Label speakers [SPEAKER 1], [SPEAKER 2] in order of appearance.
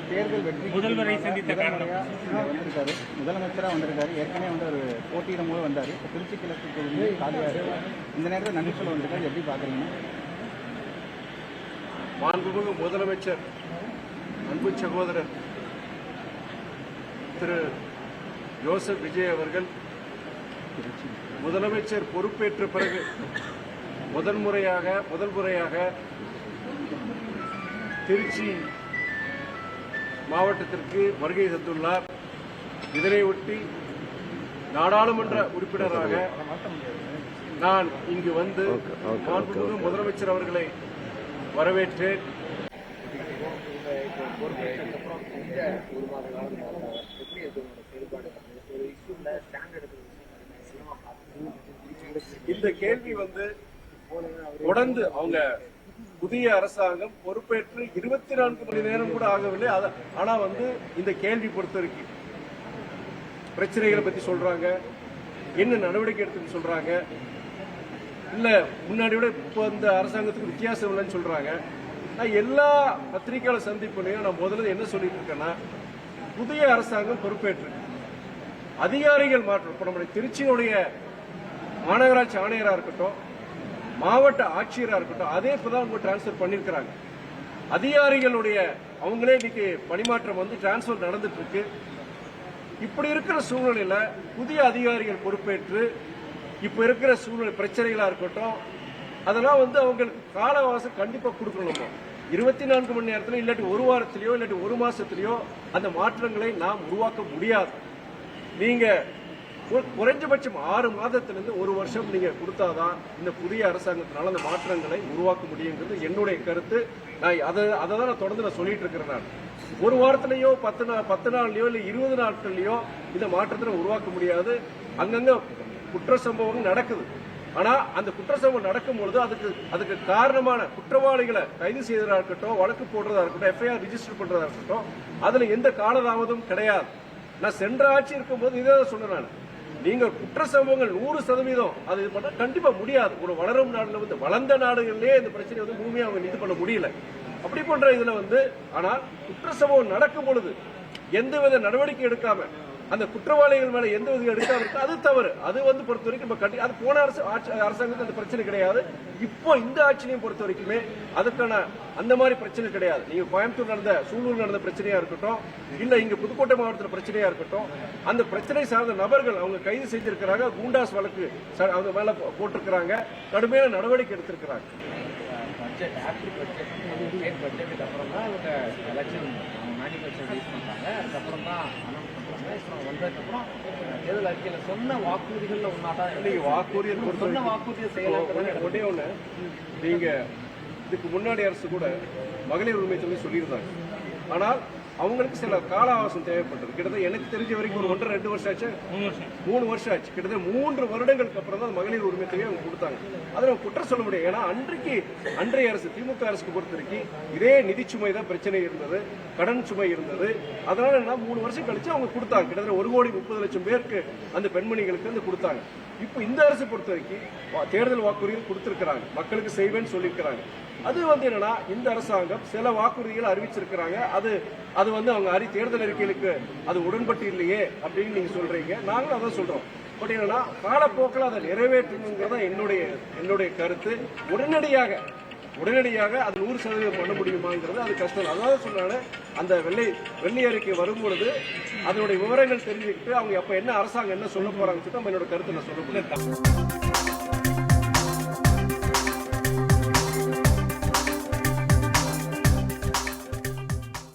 [SPEAKER 1] தேர்தல் வெற்றி
[SPEAKER 2] முதல்வரை சந்தித்த
[SPEAKER 1] வந்திருக்காரு, முதலமைச்சராக வந்திருக்காரு. ஏற்கனவே வந்து ஒரு போட்டியிடும் போது வந்தார். இப்போ திருச்சி கிழக்கு தொகுதி காலியாக இருக்கு. இந்த நேரத்தில் நன்றி சொல்ல வந்திருக்காரு. எப்படி பார்க்குறீங்க?
[SPEAKER 3] மாண்புமிகு முதலமைச்சர் அன்பு சகோதரர் திரு ஜோசப் விஜய் அவர்கள் முதலமைச்சர் பொறுப்பேற்ற பிறகு முதல் முறையாக திருச்சி மாவட்டத்திற்கு வருகை தந்துள்ளார். இதனை ஒட்டி நாடாளுமன்ற உறுப்பினராக நான் இங்கு வந்து மாண்புமிகு முதலமைச்சர் அவர்களை வரவேற்றேன். இந்த கேள்வி வந்து தொடர்ந்து அவங்க புதிய அரசாங்கம் பொறுப்பேற்று 24 மணி நேரம் கூட ஆகவில்லை. ஆனா வந்து இந்த கேள்வி பொறுத்தவரைக்கும் பிரச்சனைகளை பத்தி சொல்றாங்க, என்ன நடவடிக்கை எடுத்துன்னு சொல்றாங்க, இல்ல முன்னாடி விட இப்போ இந்த அரசாங்கத்துக்கு வித்தியாசம் இல்லைன்னு சொல்றாங்க. நான் எல்லா பத்திரிகையாளர் சந்திப்புலையும் நான் முதல்ல என்ன சொல்லிட்டு இருக்கேன்னா, புதிய அரசாங்கம் பொறுப்பேற்று அதிகாரிகள் மாற்றம். இப்போ நம்முடைய திருச்சியினுடைய மாநகராட்சி ஆணையராக இருக்கட்டும், மாவட்ட ஆட்சியராக இருக்கட்டும், அதே இப்பதான் அவங்க டிரான்ஸ்பர் பண்ணிருக்கிறாங்க. அதிகாரிகளுடைய அவங்களே இன்னைக்கு பணிமாற்றம் வந்து டிரான்ஸ்பர் நடந்துட்டு இருக்கு. இப்படி இருக்கிற சூழ்நிலையில புதிய அதிகாரிகள் பொறுப்பேற்று இப்ப இருக்கிற சூழ்நிலை பிரச்சனைகளா இருக்கட்டும், அதெல்லாம் வந்து அவங்களுக்கு கால அவகாசம் கண்டிப்பா கொடுக்கணுமா. 24 மணி நேரத்தில் இல்லாட்டி ஒரு வாரத்திலேயோ இல்லாட்டி ஒரு மாசத்திலேயோ அந்த மாற்றங்களை நாம் உருவாக்க முடியாது. நீங்க குறைஞ்சபட்சம் 6 மாதத்திலிருந்து ஒரு வருஷம் நீங்க கொடுத்தாதான் இந்த புதிய அரசாங்கத்தினால அந்த மாற்றங்களை உருவாக்க முடியுங்கிறது என்னுடைய கருத்து. நான் அதை தான் நான் தொடர்ந்து சொல்லிட்டு இருக்கிறேன். நான் ஒரு வாரத்திலேயோ 10 நாள்லயோ இல்ல 20 நாட்கள்லயோ இந்த மாற்றத்தை உருவாக்க முடியாது. அங்கங்க குற்ற சம்பவங்கள் நடக்குது. ஆனா அந்த குற்ற சம்பவம் நடக்கும் பொழுது அதுக்கு காரணமான குற்றவாளிகளை கைது செய்யறதா இருக்கட்டும், வழக்கு போடுறதா இருக்கட்டும், எஃப்ஐஆர் ரிஜிஸ்டர் பண்றதா இருக்கட்டும், அதுல எந்த காலதாமதமும் கிடையாது. நான் சென்ற ஆட்சி இருக்கும்போது இதை சொன்னேன். நான் நீங்க குற்ற சம்பவங்கள் 100% அது பண்ண கண்டிப்பா முடியாது. ஒரு வளரும் நாடுல வந்து வளர்ந்த நாடுகளிலே இந்த பிரச்சனை வந்து முழுமையா அவங்க இது பண்ண முடியல. அப்படி போன்ற இதுல வந்து ஆனால் குற்ற சம்பவம் நடக்கும் பொழுது எந்தவித நடவடிக்கை எடுக்காம அந்த குற்றவாளிகள் மேல எந்த வித எடுக்காம இருக்கு, அது தவறு. அது வந்து பொறுத்த வரைக்கும் அது போன அரசாங்கத்துக்கு அந்த பிரச்சனை கிடையாது. இப்போ இந்த ஆட்சியையும் பொறுத்த வரைக்குமே அதுக்கான அந்த மாதிரி பிரச்சனை கிடையாது. நீங்க கோயம்புத்தூர் நடந்த சூலூர் நடந்த பிரச்சனையா இருக்கட்டும், இல்ல இங்க புதுக்கோட்டை மாவட்டத்தில் பிரச்சனையா இருக்கட்டும், அந்த பிரச்சனை சார்ந்த நபர்கள் அவங்க கைது செஞ்சிருக்கிறாங்க. குண்டாஸ் வழக்கு அவங்க மேல போட்டிருக்கிறாங்க, கடுமையான நடவடிக்கை எடுத்திருக்கிறாங்க.
[SPEAKER 4] அப்புறம் தான் அவங்க எலெக்ஷன் மேனிஃபெஸ்டோ ரிலீஸ் பண்றாங்க. அதுக்கப்புறம் தான் வந்ததுக்கப்புறம் தேர்தல் அறிக்கையில சொன்ன வாக்குறுதிகள்ல ஒன்னாதான் வாக்குறுதியை செய்யலாம்.
[SPEAKER 3] ஒன்னே ஒண்ணு, நீங்க இதுக்கு முன்னாடி அரசு கூட மகளிர் உரிமை தொகை சொல்லியிருந்தாங்க. ஆனால் அவங்களுக்கு சில கால அவகாசம் தேவைப்பட்டது. கிட்டத்தட்ட எனக்கு தெரிஞ்ச வரைக்கும் ஒரு 1.5-2 வருஷம் ஆச்சு, 3 வருஷம் ஆச்சு. கிட்டத்தட்ட 3 வருடங்களுக்கு அப்புறம் தான் மகளிர் உரிமை தொகை அவங்க கொடுத்தாங்க. அதை நம்ம குற்றம் சொல்ல முடியாது. ஏன்னா அன்றைய அரசு திமுக அரசுக்கு பொறுத்த வரைக்கும் இதே நிதி சுமை தான் பிரச்சனை இருந்தது, கடன் சுமை இருந்தது. அதனால என்ன 3 வருஷம் கழிச்சு அவங்க கொடுத்தாங்க. கிட்டத்தட்ட 1,30,00,000 பேருக்கு அந்த பெண்மணிகளுக்கு வந்து கொடுத்தாங்க. இப்போ இந்த அரசு பொறுத்த வரைக்கும் தேர்தல் வாக்குறுதிகள் கொடுத்திருக்கிறாங்க, மக்களுக்கு செய்வேன்னு சொல்லியிருக்கிறாங்க. அது வந்து என்னன்னா இந்த அரசாங்கம் சில வாக்குறுதிகள் அறிவிச்சிருக்கிறாங்க. அது வந்து அவங்க தேர்தல் அறிக்கைகளுக்கு அது உடன்பட்டு இல்லையே அப்படின்னு நீங்க சொல்றீங்க. நாங்களும் அதான் சொல்றோம். பட் என்னன்னா காலப்போக்கில் அதை நிறைவேற்றணுங்கிறத என்னுடைய கருத்து. உடனடியாக அது 100% பண்ண முடியுமாங்கிறது அது கஷ்டம். அதாவது சொல்றாங்க, அந்த வெள்ளை அறிக்கை வரும்பொழுது அதனுடைய விவரங்கள் தெரிஞ்சுக்கிட்டு அவங்க அப்ப என்ன அரசாங்கம் என்ன சொல்ல போறாங்கன்னு சொல்லிட்டு நம்ம என்னோட கருத்தை நான் சொல்ல முடியும்.